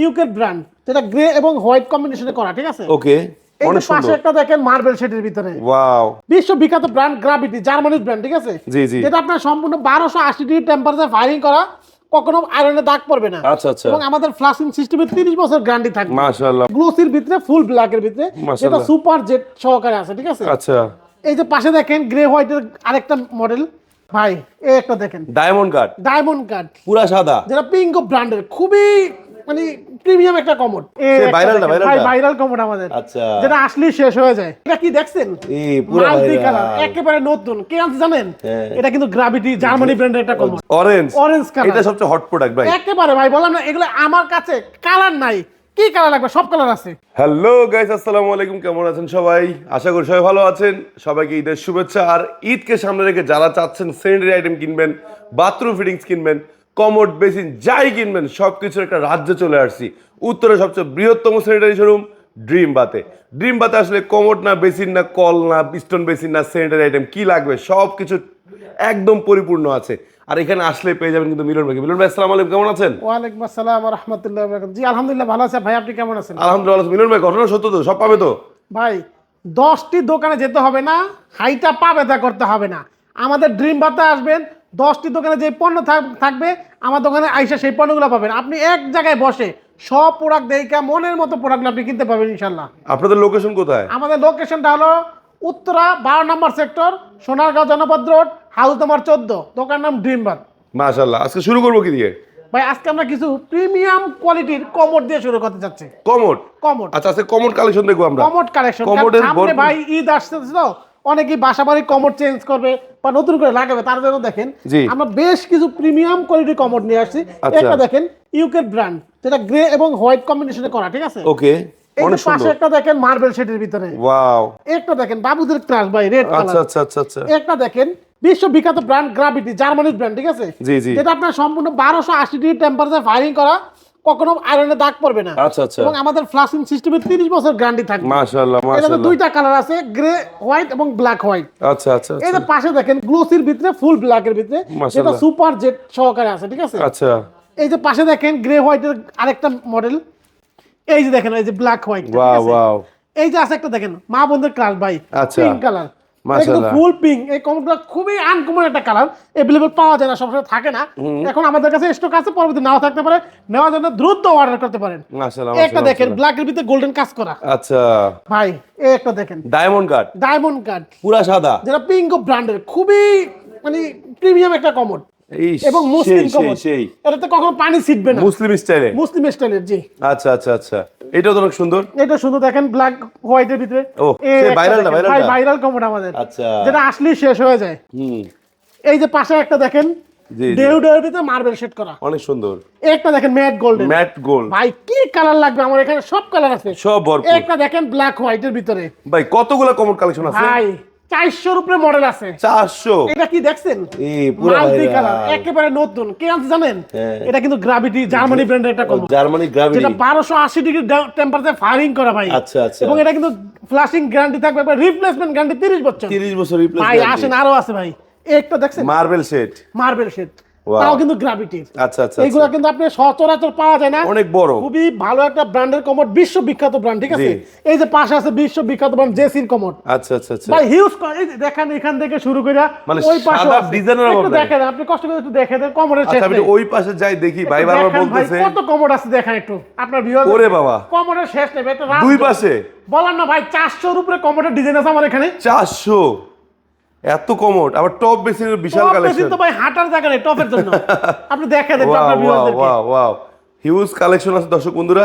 UK brand, যেটা grey এবং white কম্বিনেশনে করা, ঠিক আছে? ওকে, এই অনেক যে পাশে সুন্দর। একটা দেখেন মার্বেল শেডের ভিতরে, ওয়াও, বিশ্ববিখ্যাত ব্র্যান্ড গ্রাভিটি, জার্মানির ব্র্যান্ড, ঠিক আছে? জি জি। যেটা আপনার সম্পূর্ণ 1280 ডিগ্রি টেম্পারেচার ফায়ারিং করা, কখনো আয়রনে দাগ পড়বে না। আচ্ছা আচ্ছা, এবং আমাদের ফ্লাশিং সিস্টেমে 30 বছর গ্যারান্টি থাকবে। মাশাআল্লাহ, গ্লোসির ভিতরে ফুল ব্ল্যাকের ভিতরে, যেটা মাশাআল্লাহ। সুপার জেট সহকারে আছে, ঠিক আছে? আচ্ছা, এই যে পাশে দেখেন গ্রে হোয়াইটের আরেকটা মডেল ভাই, এই একটা দেখেন ডায়মন্ড কাট, ডায়মন্ড কাট, পুরা সাদা, যেটা পিঙ্কো ব্র্যান্ডের, খুবই মানে প্রিমিয়াম একটা কমোড। ভাইরাল কমোড আমাদের, আচ্ছা, যেটা আসলেই শেষ হয়ে যায়। এটা কি দেখছেন? এই পুরা মাল্টি ভাইরাল, কালার, একেবারে নতুন। কে আনছে জানেন? হ্যাঁ। এটা কিন্তু গ্রাভিটি, জার্মানি ব্র্যান্ডের একটা কমোড, অরেঞ্জ, অরেঞ্জ কালার। এটা সবচেয়ে হট প্রোডাক্ট ভাই। একেবারে ভাই, বললাম না এগুলো আমার কাছে কালার নাই, কি কালার লাগবে সব কালার আছে। হ্যালো গাইস, আসসালামু আলাইকুম, কেমন আছেন সবাই? আশা করি সবাই ভালো আছেন। সবাইকে ঈদের শুভেচ্ছা। আর ঈদকে সামনে রেখে যারা চাচ্ছেন স্যানিটারি আইটেম কিনবেন, বাথরুম ফিটিংস কিনবেন, কমোড বেসিন যাই কিনবেন, সবকিছুর একটা রাজ্যে চলে আসছি। উত্তরে সবচেয়ে বৃহত্তম স্যানিটারি শোরুম ড্রিম বাতে। ড্রিম বাতে আসলে কমোড না, বেসিন না, কল না, পিস্টন বেসিন না, স্যানিটারি আইটেম কি লাগবে সব কিছু একদম পরিপূর্ণ আছে। আর এখানে আসলে পেয়ে যাবেন কিন্তু মিলন ভাই। মিলন ভাই, আসসালামু আলাইকুম, কেমন আছেন? ওয়ালাইকুম আসসালাম ওয়া রাহমাতুল্লাহি ওয়া বারাকাতুহু। জি আলহামদুলিল্লাহ ভালো আছে ভাই, আপনি কেমন আছেন? আলহামদুলিল্লাহ। মিলন ভাই, ঘটনা সত্য তো? সব পাবে তো ভাই? 10টি দোকানে যেতে হবে না, হাইটা পা ব্যথা করতে হবে না। আমাদের ড্রিম বাতে আসবেন, 10টি দোকানে যে পণ্য থাকবে আমার দোকানে আইসা সেই পণ্যগুলো পাবেন। আপনি এক জায়গায় বসে সব প্রোডাক্ট দেখা মনের মতো প্রোডাক্টগুলো আপনি কিনতে পাবেন ইনশাল্লাহ। আপনাদের লোকেশন কোথায়? আমাদের লোকেশনটা হলো উত্তরা 12 নম্বর সেক্টর, সোনারগাঁও জনপদ রোড, হাউস নম্বর 14, দোকান নাম ড্রিম বাত। মাশাআল্লাহ। আজকে শুরু করবো কি দিয়ে? ভাই আজকে আমরা কিছু প্রিমিয়াম কোয়ালিটির কমোড দিয়ে শুরু করতে যাচ্ছি। কমোড। কমোড, আচ্ছা, আজকে কমোড কালেকশন দেখবো আমরা। Commode collection. কমোডের সামনে ভাই ঈদ আসতেছে তো, অনেকেই বাসা বাড়ি কমোড চেঞ্জ করবে বা নতুন করে লাগাবে, তার জন্য দেখেন জি। আমরা বেশ কিছু প্রিমিয়াম কোয়ালিটির কমোড নিয়ে আসছি। আচ্ছা। একটা দেখেন ইউকে ব্র্যান্ড, যেটা গ্রে এবং হোয়াইট কম্বিনেশনে করা, ঠিক আছে? ওকে, এই অনেক যে পাশে সুন্দর। একটা দেখেন মার্বেল শেডের ভিতরে, ওয়াও, একটা দেখেন বাবুদের ক্লাস ভাই, রেড আচ্ছা কালার। আচ্ছা আচ্ছা আচ্ছা, একটা দেখেন বিশ্ববিখ্যাত ব্র্যান্ড গ্রাভিটি, জার্মানির ব্র্যান্ড, ঠিক আছে? জি জি। যেটা আপনার সম্পূর্ণ 1280 ডিগ্রি টেম্পারেচার ফায়ারিং করা, কখনো আয়রনে দাগ পড়বে না। আচ্ছা আচ্ছা, এবং আমাদের ফ্লাশিং সিস্টেমে 30 বছর গ্যারান্টি থাকবে। মাশাআল্লাহ এটাতে মাশাআল্লাহ। দুইটা কালার আছে, গ্রে হোয়াইট এবং ব্ল্যাক হোয়াইট। আচ্ছা আচ্ছা এই যে আচ্ছা, পাশে দেখেন গ্লোসির ভিতরে ফুল ব্ল্যাকের ভিতরে, যেটা মাশাআল্লাহ। সুপার জেট সহকারে আছে, ঠিক আছে? আচ্ছা, এই যে পাশে দেখেন গ্রে হোয়াইটের আরেকটা মডেল, এই যে দেখেন এই যে ব্ল্যাক হোয়াইট। ওয়াও ওয়াও, এই যে আছে একটা দেখেন মা বোনদের ক্লাস ভাই, আচ্ছা। পিঙ্ক কালার, মাশাআল্লাহ। ফুল পিঙ্ক। এই কমোডটা খুবই আনকমন একটা কালার, अवेलेबल পাওয়া যায় না, সবসময় থাকে না। এখন আমাদের কাছে স্টক আছে, পরবর্তী নাও থাকতে পারে, নেওয়ার জন্য দ্রুত অর্ডার করতে পারেন। মাশাআল্লাহ একটা দেখেন ব্ল্যাকের ভিতরে গোল্ডেন কাজ করা, আচ্ছা, ভাই এই একটা দেখেন ডায়মন্ড কাট, ডায়মন্ড কাট, পুরা সাদা, যেটা পিঙ্কো ব্র্যান্ডের, খুবই মানে প্রিমিয়াম একটা কমোড এই এবং মুসলিম সেই কমোড। সেই এটাতে কখনো পানি ছিটবে না, মুসলিম স্টাইলে। মুসলিম স্টাইলের। জি আচ্ছা আচ্ছা আচ্ছা, এটাও তো অনেক সুন্দর। এটা শুধু দেখেন ব্ল্যাক হোয়াইটের ভিতরে, ও, সে ভাইরাল না, ভাইরাল না? ভাইরাল কমোড আমাদের, আচ্ছা, যেটা আসলেই শেষ হয়ে যায়। হুম, এই যে পাশে একটা দেখেন জি জি, ডেউডের ভিতরে মার্বেল শেড করা, অনেক সুন্দর। একটা দেখেন ম্যাট গোল্ডেন। ম্যাট গোল্ড, ভাই কি কালার লাগবে, আমার এখানে সব কালার আছে, সব ভরপুর। একটা দেখেন ব্ল্যাক হোয়াইটের ভিতরে, ভাই কতগুলো কমোড কালেকশন আছে? ভাই 400 উপরে মডেল আছে। 400। এটা কি দেখছেন? এই পুরা মাল্টি ভাইরাল, কালার, একেবারে নতুন। কে আনছে জানেন? হ্যাঁ। এটা কিন্তু গ্রাভিটি, জার্মানি ব্র্যান্ডের একটা কমোড, জার্মানি গ্রাভিটি। যেটা 1280 ডিগ্রি টেম্পারেচার ফায়ারিং করা ভাই। আচ্ছা আচ্ছা, এবং এটা কিন্তু ফ্লাশিং গ্যারান্টি থাকবে, রিপ্লেসমেন্ট গ্যারান্টি 30 বছর। 30 বছর রিপ্লেস ভাই আসেন, আরো আছে ভাই, একটা দেখছেন marble set, marble shade, Wow. তাও কিন্তু গ্রাভিটির। আচ্ছা আচ্ছা এইগুলো কিন্তু আপনি সচরাচর পাওয়া যায় না, অনেক বড়, খুবই ভালো একটা ব্র্যান্ডের কমোড, বিশ্ববিখ্যাত ব্র্যান্ড, ঠিক আছে? জি। এই যে পাশে আছে বিশ্ববিখ্যাত ব্র্যান্ড জেসির কমোড, আচ্ছা আচ্ছা আচ্ছা, ভাই হিউজ। এই যে দেখেন এখান থেকে শুরু করে মানে ওই পাশে সাদা ডিজাইনের অভাব একটু নাই। দেখেন, আপনি কষ্ট করে একটু দেখে দেন কমোডের শেষ আচ্ছা আমি নেই। ওই পাশে যাই দেখি, ভাই একটু বারবার দেখেন ভাই, বলতেছে কত কমোড আছে দেখেন একটু আপনার ভিউয়ার। ওরে বাবা, কমোডের শেষ নেই একটা দুই পাশে বলার না ভাই, 400 এর উপরে কমোডের ডিজাইন আছে আমার এখানে। 400, এত কমোড, আবার টপ বেসিনের বিশাল টপ বেশি কালেকশন। তো ভাই হাঁটার জায়গা নেই টপের জন্য, আপনি দেখে দেন ওয়াও আপনার ওয়াও ভিউয়ারদেরকে। ওয়াও ওয়াও, হিউজ কালেকশন আছে দর্শক বন্ধুরা।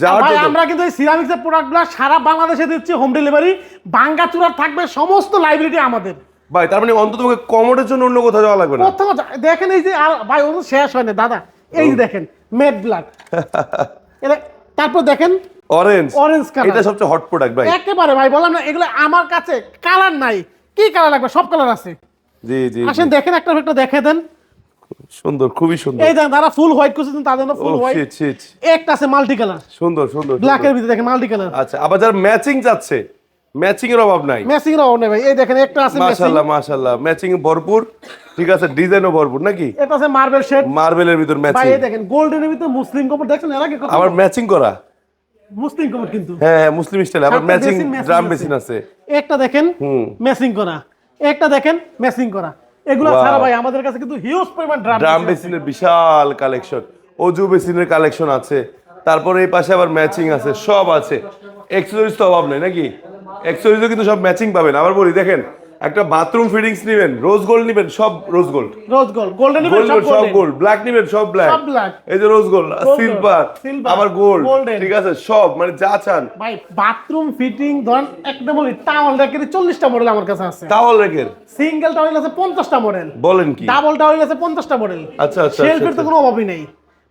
যার ভাই জন্য আমরা কিন্তু এই সিরামিক্সের প্রোডাক্টগুলো সারা বাংলাদেশে দিচ্ছি হোম ডেলিভারি, ভাঙ্গাচুরার থাকবে সমস্ত লাইব্রেরি আমাদের। ভাই তার মানে অন্তত কমোডের জন্য অন্য কোথাও যাওয়া লাগবে না। প্রথম দেখেন এই যে, আর ভাই ও তো শেষ হয় না দাদা, এই যে দেখেন ম্যাট ব্ল্যাক, তারপর দেখেন অরেঞ্জ, অরেঞ্জ কালার, এটা সবচেয়ে হট প্রোডাক্ট ভাই। একেবারে ভাই বললাম না এগুলো আমার কাছে কালার নাই, কি কালার লাগবে সব কালার আছে। জি জি, আসেন দেখেন একটা একটা দেখে দেন। সুন্দর, খুবই সুন্দর। এই দেখেন যারা ফুল হোয়াইট করছেন তাদের জন্য ফুল Oh, হোয়াইট, shit, shit. একটা আছে মাল্টি কালার, সুন্দর সুন্দর ব্ল্যাকের সুন্দর। ভিতরে দেখেন মাল্টি কালার। আচ্ছা, আবার যারা ম্যাচিং চাচ্ছে ম্যাচিং এর অভাব নাই। ম্যাচিং এর অভাব নেই ভাই, এই দেখেন একটা আছে ম্যাচিং, মাশাআল্লাহ মাশাআল্লাহ, ম্যাচিং এ ভরপুর, ঠিক আছে, ডিজাইনও ভরপুর নাকি, এটা আছে মার্বেল শেড, মার্বেলের ভিতর ভাই ম্যাচিং, এই দেখেন গোল্ডেনের ভিতর মুসলিম কাপড় দেখছেন এর আগে কত, আবার ম্যাচিং করা, মুসলিম কাপড় কিন্তু হ্যাঁ হ্যাঁ মুসলিম স্টাইল, আবার সাথে ম্যাচিং dressing ড্রাম আছে। বেসিন আছে। একটা দেখেন ম্যাচিং করা, একটা দেখেন ম্যাচিং করা, এগুলো Wow. ছাড়া ভাই আমাদের কাছে কিন্তু হিউজ পরিমাণ ড্রাম ড্রাম বেসিনের বিশাল কালেকশন, অজু বেসিনের কালেকশন আছে, তারপরে এই পাশে আবার ম্যাচিং আছে, সব আছে। অ্যাকসেসরিজ তো অভাব নেই নাকি, অ্যাকসেসরিজও কিন্তু সব ম্যাচিং পাবেন। আবার বলি দেখেন, একটা বাথরুম ফিটিংস নেবেন, রোজ গোল্ড নেবেন, সব rose gold, rose gold, golden gold সব গোল্ড, ব্ল্যাক নেবেন সব ব্ল্যাক, সব black। এই যে রোজ গোল্ড, সিলভার, silver, আবার গোল্ড, golden। ঠিক আছে, সব মানে যা চান। ভাই বাথরুম ফিটিং ধরেন একদম বলি টাওয়াল রেখে 40টা মডেল আমার কাছে আছে, তাওয়াল রেখের সিঙ্গেল টাওয়াল আছে 50টা মডেল, বলেন কি, ডাবল টাওয়াল আছে 50টা মডেল, আচ্ছা আচ্ছা শেলফের তো কোনো অভাবই নেই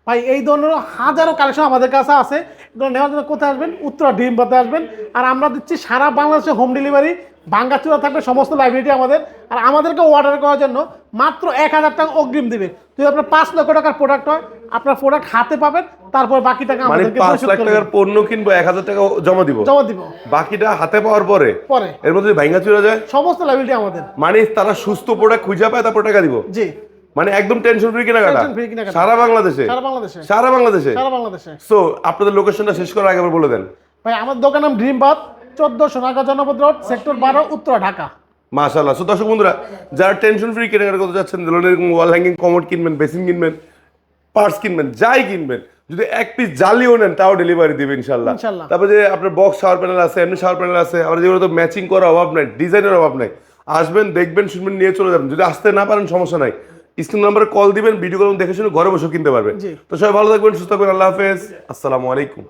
ভাই। এই ধরনের হাজারো কালেকশন আমাদের কাছে আছে, এগুলো নেওয়ার জন্য কোথায় আসবেন, উত্তরা ডিম পাতে আসবেন। আর আমরা দিচ্ছি সারা বাংলাদেশে হোম ডেলিভারি, ভাঙ্গাচুরা থাকবে সমস্ত লাইব্রেরিটি আমাদের। আর আমাদেরকে অর্ডার করার জন্য মাত্র 1000 টাকা অগ্রিম দিবেন। যদি আপনার 5 লক্ষ টাকার প্রোডাক্ট হয়, আপনার প্রোডাক্ট হাতে পাবেন, তারপর বাকি টাকা মানে আমাদেরকে 5 পরিশোধ লাখ করবেন। টাকার পণ্য কিনবো, 1000 টাকা জমা দিব, জমা দিব, বাকিটা হাতে পাওয়ার পরে পরে এর মধ্যে ভাঙ্গা চুরা যায়, সমস্ত লাইব্রেরিটি আমাদের। মানে তারা সুস্থ প্রোডাক্ট খুঁজে পায়, তারপর টাকা দিব, জি, মানে একদম টেনশন ফ্রি কেনাকাটা Tension free কেনাকাটা। সারা বাংলাদেশে, সারা বাংলাদেশে, সারা বাংলাদেশে। সারা বাংলাদেশে। সো আপনাদের লোকেশনটা শেষ করার আগে আবার বলে দেন। ভাই আমার দোকান নাম ড্রিম বাথ, 14 সোনারগাঁ জনপদ রোড, সেক্টর 12, উত্তরা, ঢাকা। মাশাআল্লাহ। সো দর্শক বন্ধুরা, যারা টেনশন ফ্রি কেনাকাটা করতে যাচ্ছেন, ধরুন এরকম ওয়াল হ্যাঙ্গিং কমোড কিনবেন, বেসিন কিনবেন, পার্টস কিনবেন, যাই কিনবেন, যদি এক পিস জালিও নেন তাও ডেলিভারি দিবে ইনশাল্লাহ। ইনশাল্লাহ। তারপরে যে আপনার বক্স শাওয়ার প্যানেল আছে, এমনি শাওয়ার প্যানেল আছে, আবার যেগুলো তো ম্যাচিং করার অভাব নাই, ডিজাইনের অভাব নাই, আসবেন দেখবেন শুনবেন নিয়ে চলে যাবেন। যদি আসতে না পারেন সমস্যা নাই, স্ক্রিন নাম্বারে কল দিবেন, ভিডিও কল দেখে শুনে ঘরে বসে কিনতে পারবেন। জি। তো সবাই ভালো থাকবেন, সুস্থ থাকবেন, আল্লাহ হাফেজ, আসসালামু আলাইকুম।